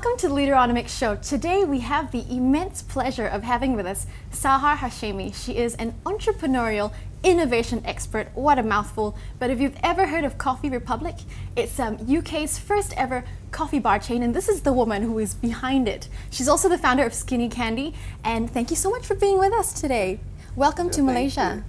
Welcome to the Leaderonomics show. Today we have the immense pleasure of having with us Sahar Hashemi. She is an entrepreneurial innovation expert. What a mouthful. But if you've ever heard of Coffee Republic, it's UK's first ever coffee bar chain, and this is the woman who is behind it. She's also the founder of Skinny Candy, and thank you so much for being with us today. Welcome to Malaysia.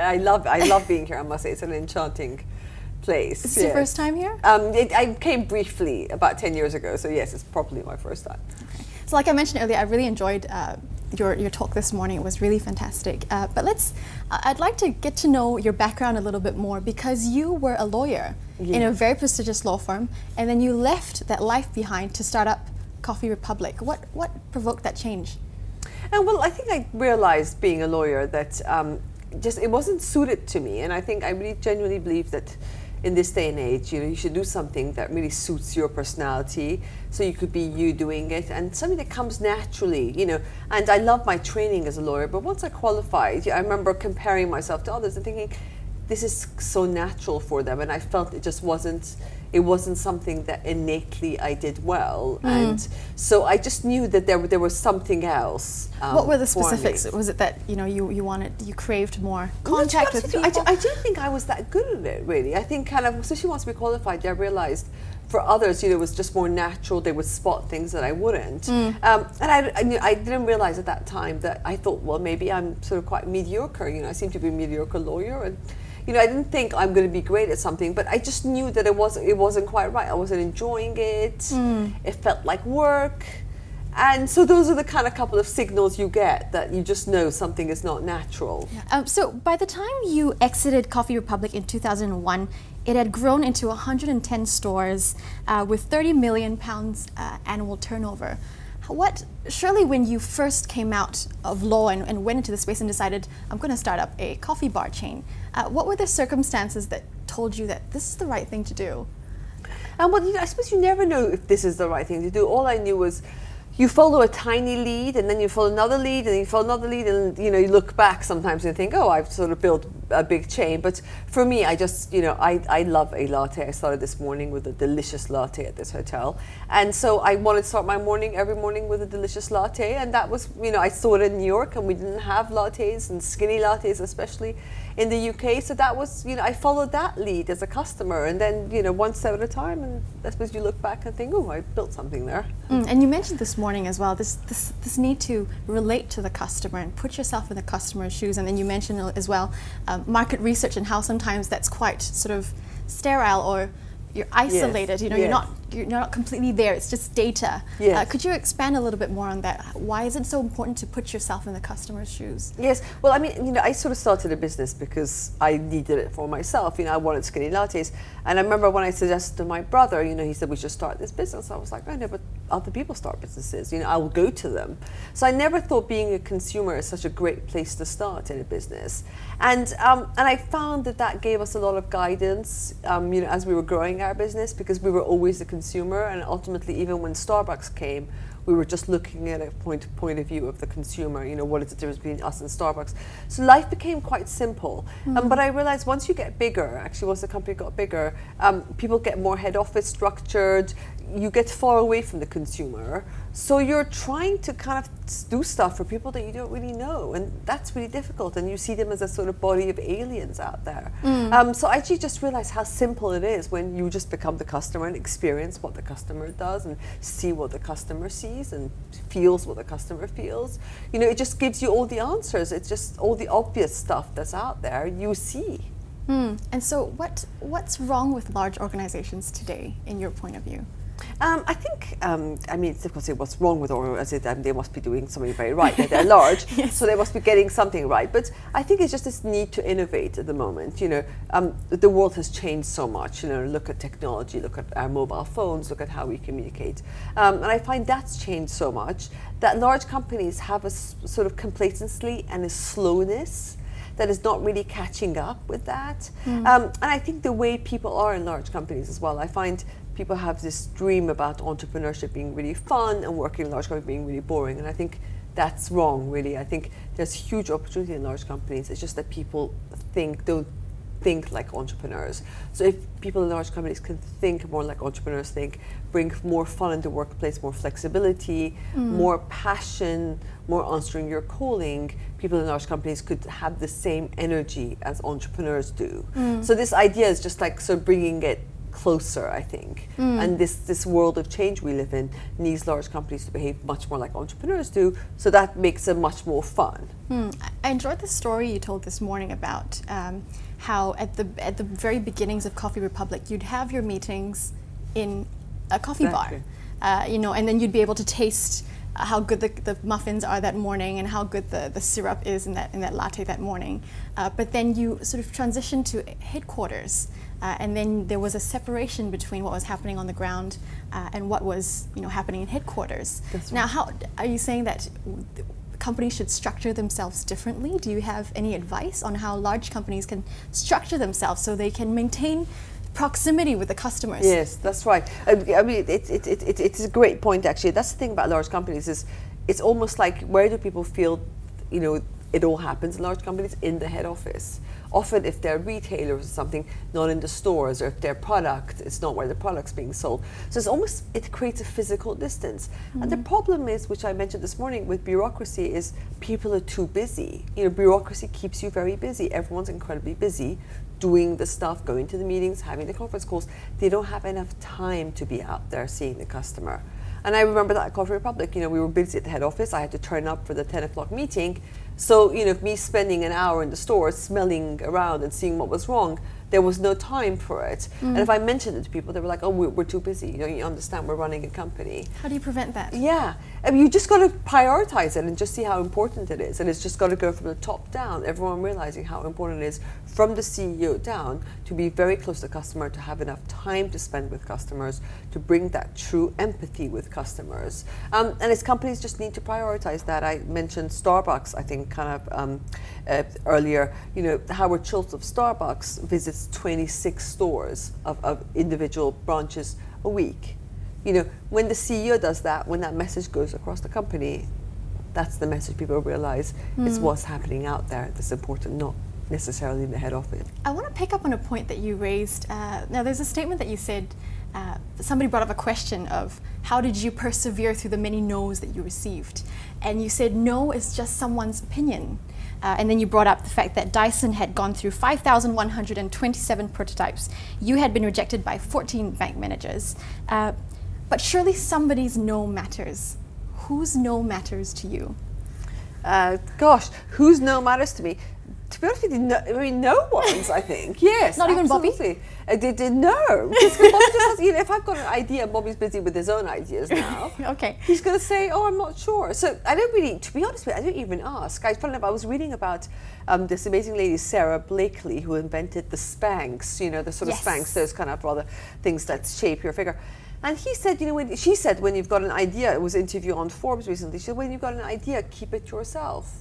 I love being here, I must say. It's an enchanting place. Is this your first time here? I came briefly about 10 years ago, so yes, it's probably my first time. Okay. So like I mentioned earlier, I really enjoyed your talk this morning. It was really fantastic. But I'd like to get to know your background a little bit more, because you were a lawyer in a very prestigious law firm, and then you left that life behind to start up Coffee Republic. What provoked that change? Well, I think I realized being a lawyer that it wasn't suited to me, and I think I really genuinely believe that in this day and age, you should do something that really suits your personality, so you could be you doing it, and something that comes naturally, And I love my training as a lawyer, but once I qualified, I remember comparing myself to others and thinking, this is so natural for them, and I felt it just wasn't. It wasn't something that innately I did well, and so I just knew that there was something else. What were the specifics? Was it that you craved more contact with people? I didn't think I was that good at it, really. I think especially once we qualified, I realized for others, it was just more natural. They would spot things that I wouldn't, and I didn't realize at that time that I thought, well, maybe I'm sort of quite mediocre. I seem to be a mediocre lawyer, and I didn't think I'm going to be great at something, but I just knew that it wasn't quite right. I wasn't enjoying it. It felt like work. And so those are the kind of couple of signals you get that you just know something is not natural. So by the time you exited Coffee Republic in 2001, it had grown into 110 stores with £30 million annual turnover. Surely when you first came out of law and went into the space and decided, I'm going to start up a coffee bar chain, what were the circumstances that told you that this is the right thing to do? Well, I suppose you never know if this is the right thing to do. All I knew was you follow a tiny lead, and then you follow another lead, and then you follow another lead, and you look back sometimes and think, oh, I've sort of built a big chain. But for me, I just, I love a latte. I started this morning with a delicious latte at this hotel, and so I wanted to start my morning every morning with a delicious latte, and that was, I saw it in New York, and we didn't have lattes and skinny lattes, especially in the UK. So that was, I followed that lead as a customer, and then, one step at a time, and I suppose you look back and think, oh, I built something there. And you mentioned this morning as well, this need to relate to the customer and put yourself in the customer's shoes. And then you mentioned as well market research and how sometimes that's quite sort of sterile, or you're isolated. Yes. You're not completely there. It's just data. Yes. Could you expand a little bit more on that? Why is it so important to put yourself in the customer's shoes? Yes. Well, I mean, I sort of started a business because I needed it for myself. I wanted skinny lattes, and I remember when I suggested to my brother, he said we should start this business. I was like, I know, but other people start businesses. I will go to them. So I never thought being a consumer is such a great place to start in a business, and I found that gave us a lot of guidance, as we were growing our business, because we were always the consumer, and ultimately, even when Starbucks came, we were just looking at a point of view of the consumer. What is the difference between us and Starbucks? So life became quite simple. But I realized once you get bigger, actually once the company got bigger, people get more head office structured. You get far away from the consumer. So you're trying to kind of do stuff for people that you don't really know, and that's really difficult, and you see them as a sort of body of aliens out there. So I actually just realized how simple it is when you just become the customer and experience what the customer does and see what the customer sees and feels what the customer feels. It just gives you all the answers. It's just all the obvious stuff that's out there you see. And so what's wrong with large organizations today, in your point of view? I think, it's difficult to say what's wrong with organizations. They must be doing something very right. They're large, yes. So they must be getting something right. But I think it's just this need to innovate at the moment. The world has changed so much. Look at technology, look at our mobile phones, look at how we communicate. And I find that's changed so much that large companies have a sort of complacency and a slowness that is not really catching up with that. And I think the way people are in large companies as well, I find people have this dream about entrepreneurship being really fun and working in large companies being really boring, and I think that's wrong, really. I think there's huge opportunity in large companies. It's just that people don't think like entrepreneurs. So if people in large companies can think more like entrepreneurs think, bring more fun into the workplace, more flexibility, more passion, more answering your calling, people in large companies could have the same energy as entrepreneurs do. So this idea is just like sort of bringing it closer, I think. And this world of change we live in needs large companies to behave much more like entrepreneurs do, so that makes it much more fun. I enjoyed the story you told this morning about how at the very beginnings of Coffee Republic, you'd have your meetings in a coffee bar, you know, and then you'd be able to taste how good the muffins are that morning and how good the syrup is in that latte that morning. But then you sort of transitioned to headquarters, and then there was a separation between what was happening on the ground and what was, you know, happening in headquarters. That's right. Now, how are you saying that companies should structure themselves differently? Do you have any advice on how large companies can structure themselves so they can maintain proximity with the customers? Yes, that's right. I mean, it's a great point, actually. That's the thing about large companies is it's almost like, where do people feel, you know, it all happens in large companies? In the head office. Often if they're retailers or something, not in the stores, or if their product, it's not where the product's being sold. So it's almost, it creates a physical distance. And the problem is, which I mentioned this morning with bureaucracy, is people are too busy. You know, bureaucracy keeps you very busy. Everyone's incredibly busy doing the stuff, going to the meetings, having the conference calls. They don't have enough time to be out there seeing the customer. And I remember that at Coffee Republic, you know, we were busy at the head office. I had to turn up for the 10 o'clock meeting. So, you know, me spending an hour in the store smelling around and seeing what was wrong, there was no time for it. And if I mentioned it to people, they were like, oh, we're too busy. You know, you understand, we're running a company. How do you prevent that? Yeah, I mean, you just got to prioritize it and just see how important it is. And it's just got to go from the top down, everyone realizing how important it is from the CEO down to be very close to the customer, to have enough time to spend with customers, to bring that true empathy with customers. And as companies just need to prioritize that. I mentioned Starbucks, I think, kind of earlier. You know, Howard Schultz of Starbucks visits 26 stores of individual branches a week. You know, when the CEO does that, when that message goes across the company, that's the message people realize it's what's happening out there that's important, not necessarily in the head office. I want to pick up on a point that you raised. Now, there's a statement that you said, somebody brought up a question of how did you persevere through the many no's that you received? And you said no is just someone's opinion. And then you brought up the fact that Dyson had gone through 5,127 prototypes. You had been rejected by 14 bank managers. But surely somebody's no matters. Whose no matters to you? Gosh, whose no matters to me? To be honest with you, no, I mean, no one's, I think. Yes, Not even Bobby? No. Because Bobby just has, you know, if I've got an idea, Bobby's busy with his own ideas now. Okay. He's going to say, oh, I'm not sure. So I don't really, to be honest with you, I don't even ask. I was reading about this amazing lady, Sarah Blakely, who invented the Spanx, you know, the sort of Spanx, those kind of rather things that shape your figure. And he said, you know, she said, when you've got an idea, it was an interview on Forbes recently, she said, when you've got an idea, keep it yourself.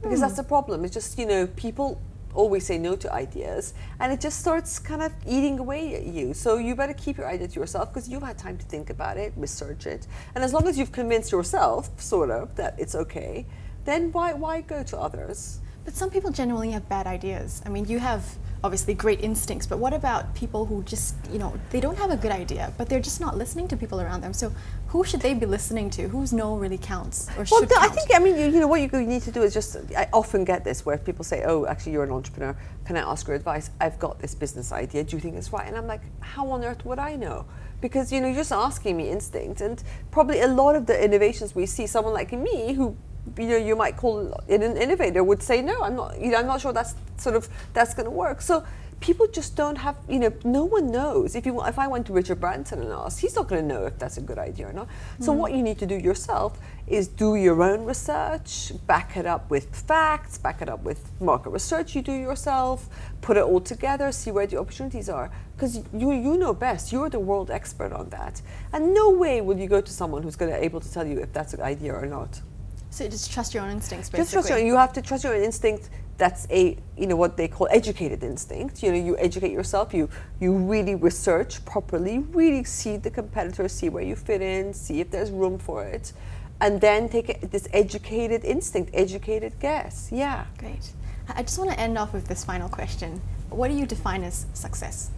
Because that's the problem. It's just, you know, people always say no to ideas, and it just starts kind of eating away at you. So you better keep your idea to yourself, because you've had time to think about it, research it. And as long as you've convinced yourself, sort of, that it's okay, then why go to others? But some people genuinely have bad ideas. I mean, you have obviously great instincts, but what about people who just, you know, they don't have a good idea, but they're just not listening to people around them? So who should they be listening to? Whose no really counts or should count? I think, I mean, you know, what you need to do is just, I often get this where people say, oh, actually, you're an entrepreneur. Can I ask your advice? I've got this business idea. Do you think it's right? And I'm like, how on earth would I know? Because, you know, you're just asking me instinct. And probably a lot of the innovations we see, someone like me who, you know, you might call it an innovator, would say, no, I'm not, you know, I'm not sure that's going to work. So people just don't have, you know, no one knows. If I went to Richard Branson and asked, he's not going to know if that's a good idea or not. So what you need to do yourself is do your own research, back it up with facts, back it up with market research you do yourself, put it all together, see where the opportunities are. Because you know best, you're the world expert on that. And no way will you go to someone who's going to be able to tell you if that's a good idea or not. So just trust your own instincts, basically. Just trust you have to trust your own instinct. That's a, you know, what they call educated instinct. You know, you educate yourself, you really research properly, really see the competitors, see where you fit in, see if there's room for it, and then take this educated instinct, educated guess. Yeah. Great. I just want to end off with this final question. what do you define as success?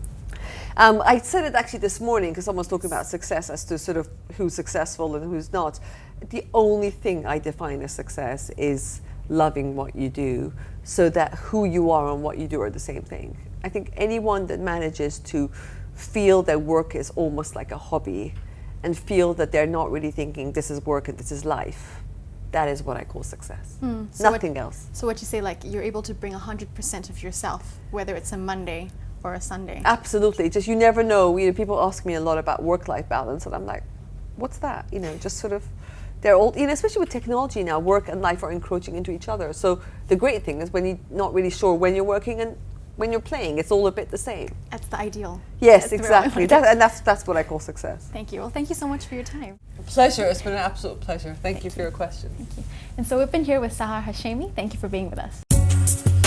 I said it actually this morning because someone's talking about success as to sort of who's successful and who's not. The only thing I define as success is loving what you do, so that who you are and what you do are the same thing. I think anyone that manages to feel their work is almost like a hobby and feel that they're not really thinking this is work and this is life, that is what I call success. Nothing else. So what you say, like you're able to bring 100% of yourself, whether it's a Monday or a Sunday. Absolutely. Just you never know. You know, people ask me a lot about work-life balance, and I'm like, what's that? You know, just sort of, they're all, you know, especially with technology now, work and life are encroaching into each other. So the great thing is when you're not really sure when you're working and when you're playing, it's all a bit the same. That's the ideal. Yes, exactly. That's what I call success. Thank you. Well, thank you so much for your time. Pleasure. It's been an absolute pleasure. Thank you for your question. Thank you. And so we've been here with Sahar Hashemi. Thank you for being with us.